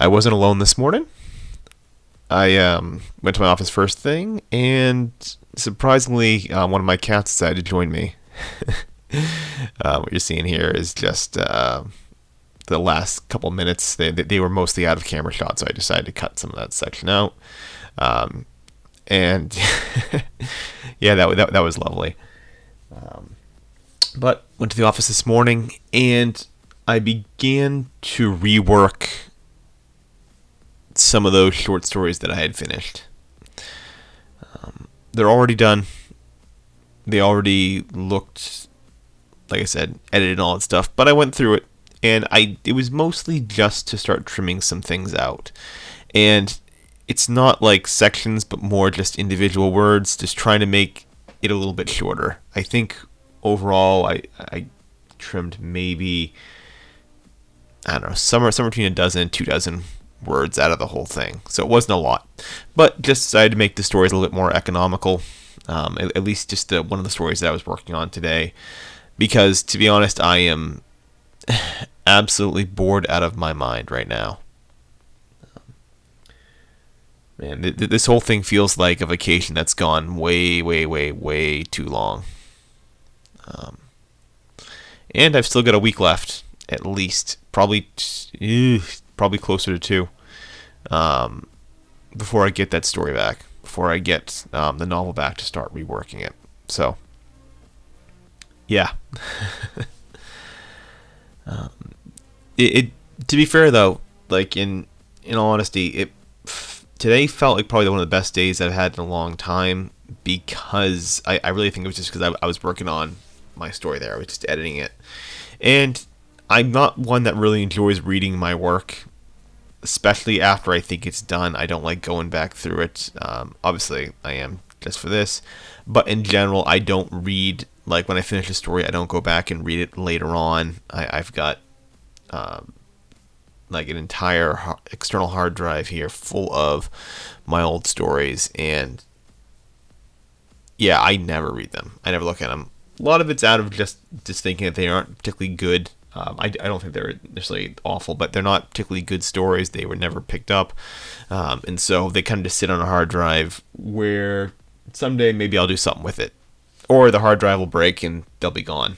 I wasn't alone this morning. I went to my office first thing, and surprisingly, one of my cats decided to join me. What you're seeing here is just the last couple minutes. They were mostly out of camera shot, so I decided to cut some of that section out. Um, and yeah, that was lovely. But went to the office this morning, and I began to rework some of those short stories that I had finished. They're already done. They already looked, like I said, edited and all that stuff. But I went through it, and it was mostly just to start trimming some things out. And it's not like sections, but more just individual words, just trying to make it a little bit shorter. I think overall, I trimmed maybe, I don't know, somewhere between a dozen and 2 dozen words out of the whole thing. So it wasn't a lot, but just decided to make the stories a little bit more economical. At least just one of the stories that I was working on today, because to be honest, I am absolutely bored out of my mind right now. Man, this whole thing feels like a vacation that's gone way, way, way, way too long. Um, and I've still got a week left, at least, probably closer to 2, before I get that story back, before I get the novel back to start reworking it. So, yeah. um, it to be fair though, like in all honesty, today felt like probably one of the best days I've had in a long time, because I really think it was just because I was working on my story there. I was just editing it, and I'm not one that really enjoys reading my work, especially after I think it's done. I don't like going back through it. Obviously, I am just for this, but in general, I don't read, like when I finish a story, I don't go back and read it later on. I've got like an entire external hard drive here full of my old stories, and yeah, I never read them. I never look at them. A lot of it's out of just thinking that they aren't particularly good. I don't think they're necessarily awful, but they're not particularly good stories. They were never picked up, and so they kind of just sit on a hard drive where someday maybe I'll do something with it, or the hard drive will break and they'll be gone.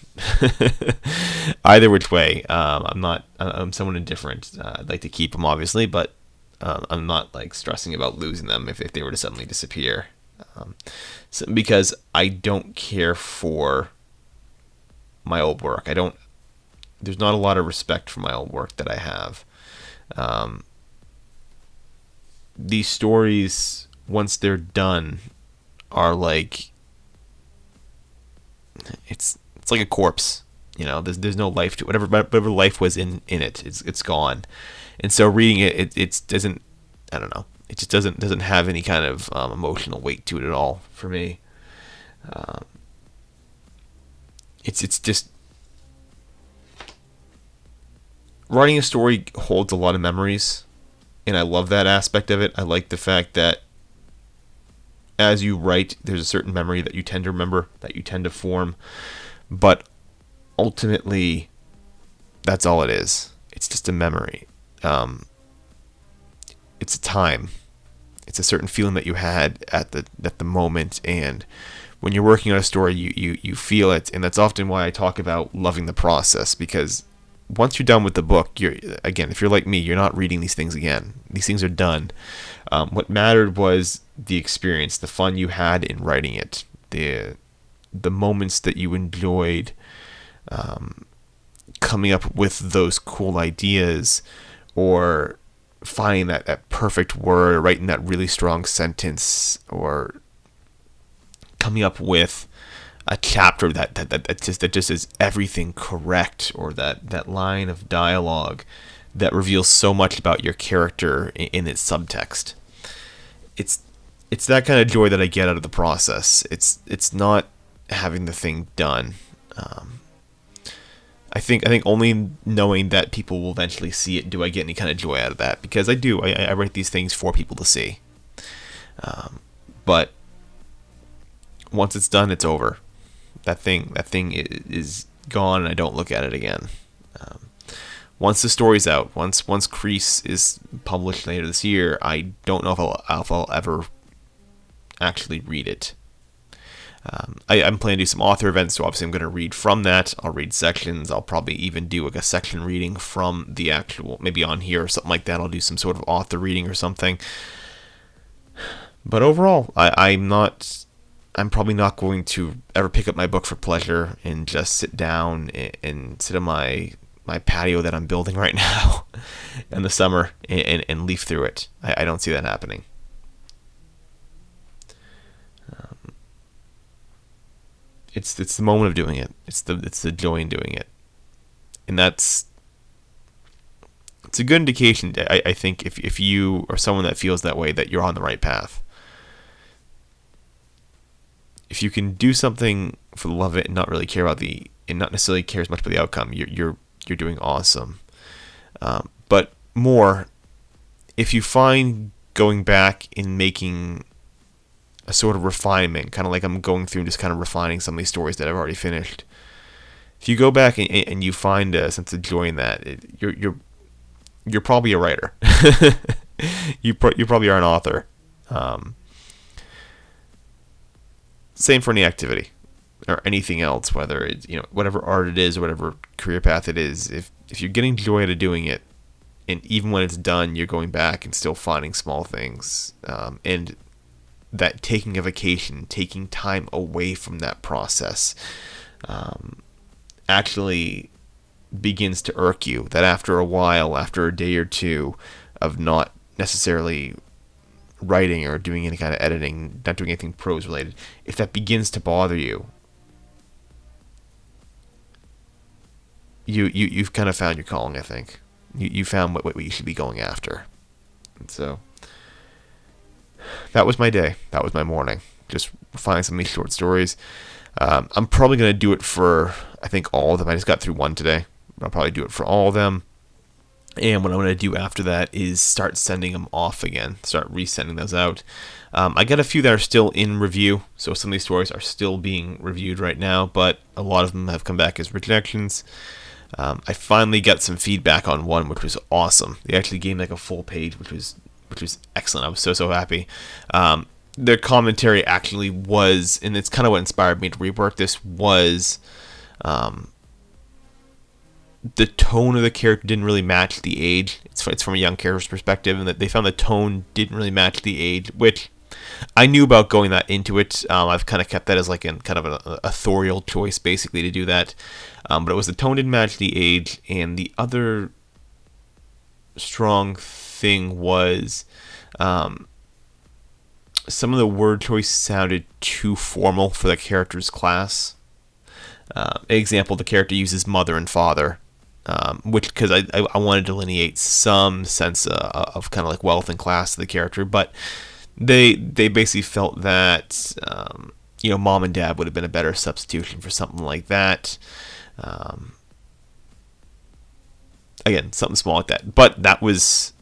Either which way, I'm someone indifferent. I'd like to keep them, obviously, but I'm not like stressing about losing them if they were to suddenly disappear. Because I don't care for my old work. There's not a lot of respect for my old work that I have. These stories, once they're done, are like, it's like a corpse. There's no life to it. Whatever life was in it, it's gone. And so reading it doesn't, I don't know. It just doesn't have any kind of emotional weight to it at all for me. It's just, writing a story holds a lot of memories, and I love that aspect of it. I like the fact that as you write, there's a certain memory that you tend to remember, that you tend to form, but ultimately, that's all it is. It's just a memory. It's a time. It's a certain feeling that you had at the moment, and when you're working on a story, you feel it, and that's often why I talk about loving the process, because once you're done with the book, if you're like me, you're not reading these things again. These things are done. What mattered was the experience, the fun you had in writing it, the moments that you enjoyed, coming up with those cool ideas, or finding that perfect word, or writing that really strong sentence, or coming up with a chapter that just is everything correct, or that line of dialogue that reveals so much about your character in its subtext. It's that kind of joy that I get out of the process. It's not having the thing done. I think only knowing that people will eventually see it do I get any kind of joy out of that, because I do. I write these things for people to see. But once it's done, it's over. That thing is gone, and I don't look at it again. once the story's out, once Crease is published later this year, I don't know if I'll ever actually read it. I'm planning to do some author events, so obviously I'm going to read from that. I'll read sections. I'll probably even do like a section reading from the actual, maybe on here or something like that. I'll do some sort of author reading or something. But overall, I'm probably not going to ever pick up my book for pleasure and just sit down and sit on my patio that I'm building right now in the summer and leaf through it. I don't see that happening. It's the moment of doing it. It's the joy in doing it, and it's a good indication. I think if you are someone that feels that way, that you're on the right path. If you can do something for the love of it and not really care about and not necessarily care as much about the outcome, you're doing awesome. But more, if you find going back and making a sort of refinement, kind of like I'm going through and just kind of refining some of these stories that I've already finished. If you go back and you find a sense of joy in that, you're probably a writer. you probably are an author. Same for any activity or anything else, whether it's whatever art it is or whatever career path it is. If you're getting joy out of doing it, and even when it's done, you're going back and still finding small things, and that taking a vacation, taking time away from that process, actually begins to irk you. That after a while, after a day or two of not necessarily writing or doing any kind of editing, not doing anything prose related, if that begins to bother you, you've kind of found your calling. I think you found what you should be going after. And so that was my day. That was my morning. Just refining some of these short stories. I'm probably going to do it for, I think, all of them. I just got through one today. I'll probably do it for all of them. And what I'm going to do after that is start sending them off again. Start resending those out. I got a few that are still in review. So some of these stories are still being reviewed right now, but a lot of them have come back as rejections. I finally got some feedback on one, which was awesome. They actually gave me like a full page, which was excellent. I was so happy. Their commentary actually was, and it's kind of what inspired me to rework this, was the tone of the character didn't really match the age. It's from a young character's perspective, and that they found the tone didn't really match the age, which I knew about going that into it. I've kind of kept that as like kind of an authorial choice, basically, to do that. But it was the tone didn't match the age, and the other strong thing was some of the word choice sounded too formal for the character's class. Example, the character uses mother and father, which, because I want to delineate some sense of kind of like wealth and class to the character, but they basically felt that mom and dad would have been a better substitution for something like that. Again, something small like that, but that was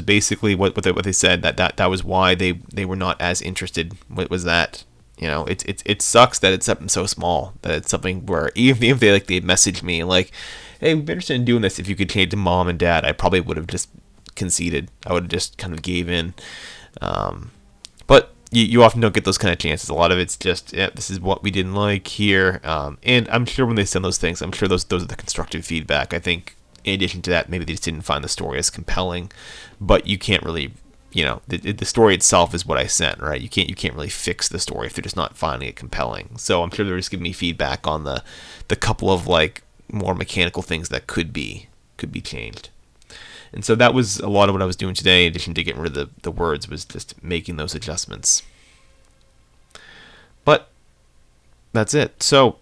basically what they said. That was why they were not as interested. What was that? It sucks that it's something so small, that it's something where even if they messaged me like, hey, we'd be interested in doing this, if you could change to mom and dad, I probably would have just conceded. I would have just kind of gave in. But you often don't get those kind of chances. A lot of it's just, this is what we didn't like here. And I'm sure when they send those things, I'm sure those are the constructive feedback. I think in addition to that, maybe they just didn't find the story as compelling, but you can't really, the story itself is what I sent, right? You can't really fix the story if they're just not finding it compelling. So I'm sure they're just giving me feedback on the couple of like more mechanical things that could be changed. And so that was a lot of what I was doing today, in addition to getting rid of the words, was just making those adjustments. But that's it. So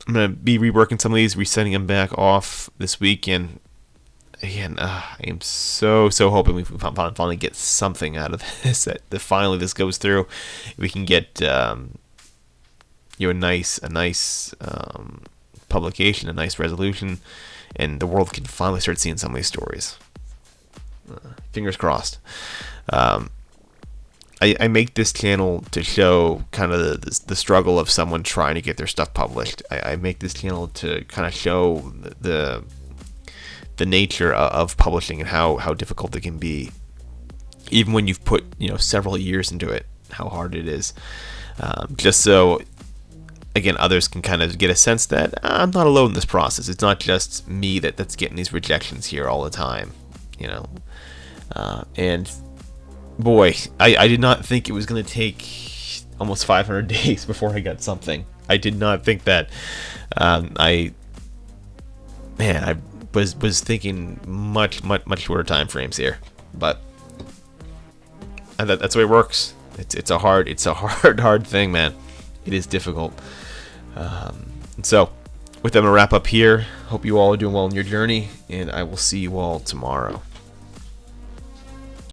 I'm going to be reworking some of these, resending them back off this week. And again, I am so hoping we finally get something out of this, that finally this goes through. We can get a nice publication, a nice resolution, and the world can finally start seeing some of these stories. Fingers crossed. I make this channel to show kind of the struggle of someone trying to get their stuff published. I make this channel to kind of show the the nature of publishing and how difficult it can be, even when you've put several years into it, how hard it is. Just so, again, others can kind of get a sense that I'm not alone in this process. It's not just me that's getting these rejections here all the time, and boy, I did not think it was going to take almost 500 days before I got something. I did not think that. I was thinking much shorter time frames here, but that's the way it works. It's a hard thing, man. It is difficult. And so, with that, I'm gonna wrap up here. Hope you all are doing well in your journey, and I will see you all tomorrow.